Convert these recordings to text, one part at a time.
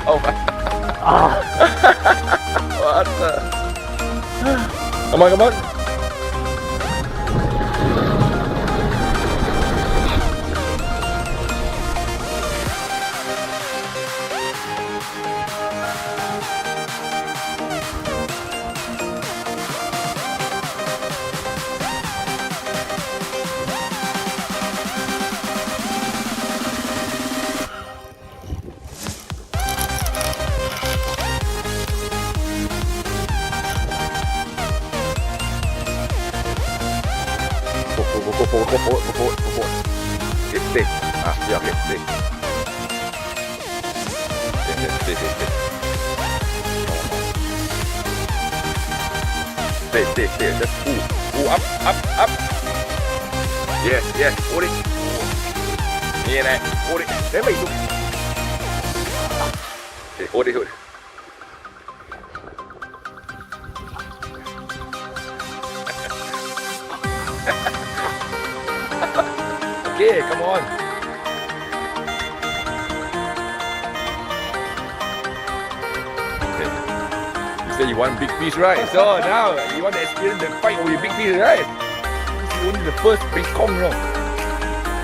Oh my. What the? Come on, come on. Go. Stay. Yeah, okay, stay. Stay. Just pull up. Yes, hold it. Here, hold it. Then wait, look. Okay, hold it. Okay, come on. Okay. You say you want big fish, right? So now you want to experience the fight with big fish, right? This is only the first Mekong, you know.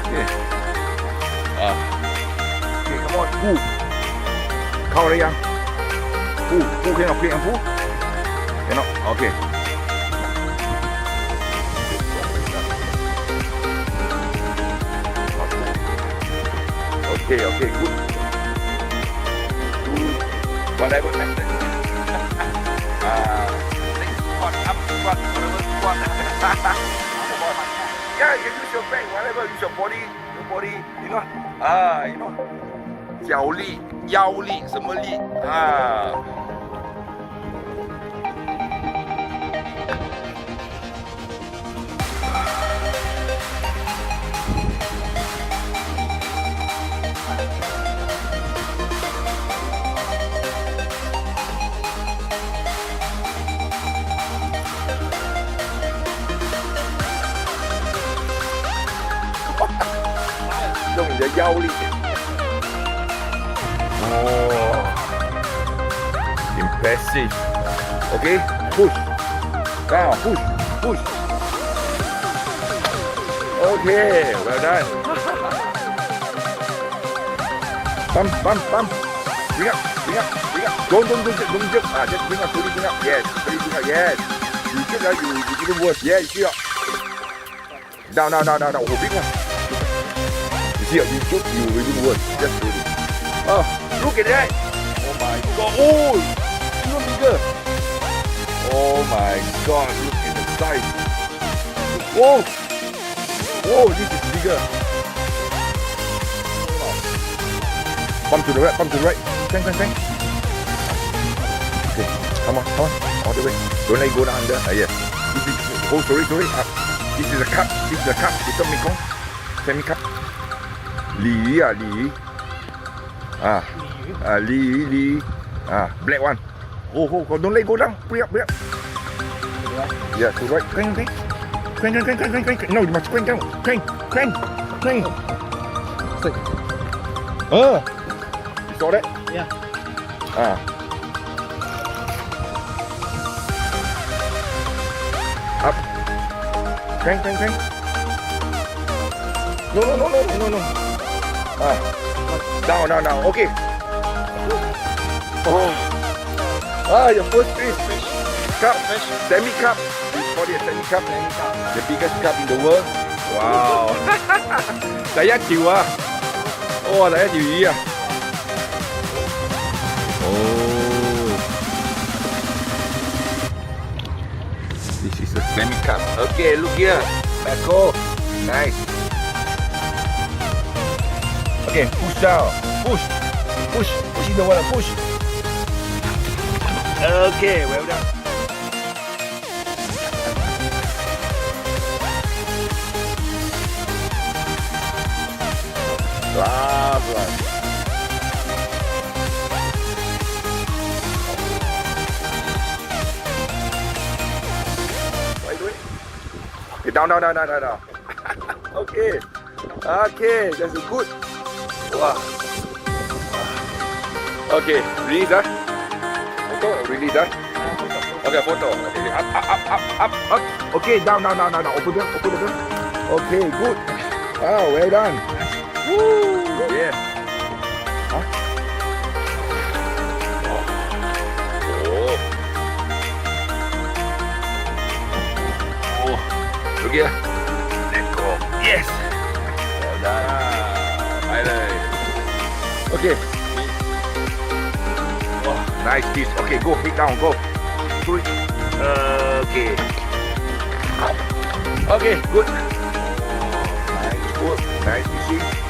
Okay. Okay, come on, pull. Count it, Pull, cannot, pull. Cannot, okay. Okay, good. Whatever method. Squat, up, squat, whatever squat. Yeah, you use your back, whatever, use your body, you know. You know. 脚力、腰力、什么力啊？用你的腰力。哦 ，impressive。Okay, push. Down, push. Okay, well done. Bump. Bring up. Don't jump. Just bring up. Yes, yes. You should you didn't work. Yeah, you should. Down. Oh, big one. You jump, you didn't work. Just do it. Oh, look at that. Oh my God. Oh, even bigger. Oh my God, look at the size. Whoa, this is bigger. Pump to the right. Crank. Okay, come on, all the way. Don't let it go down under. Yes. This is, sorry, up. This is a cup. It's a Mekong. Semi-cup. Li. Li. Black one. Oh, don't let it go down. Bring up. Yeah, to right. Crank. No, you must crank down. Crank. You saw that? Yeah. Up. Crank. No. Down. Okay. Oh. Your first fish. Cup. Semi-cup. We call it a semi-cup. The biggest cup in the world. Wow. 第一條啊。哦，第一條魚啊。Oh. This is a semi-cup. Okay, look here. Back go. Nice. Okay, push down. Push. Push. Push in the water. Push. Okay, well done. Pelan-pelan. Okay, down. Okay. Okay, that's good. Wow. Okay, release that. Photo, release that. Okay, photo. Okay, up. Okay, down. Open the door. Okay, good. Wow, well done. Woo, yeah. Huh? Oh. Look here. Let go. Yes. Well done. Finally. Okay. Oh, nice fish. Okay, go. Hit down. Go. Push. Okay. Okay, good. Nice, good. Nice fishing.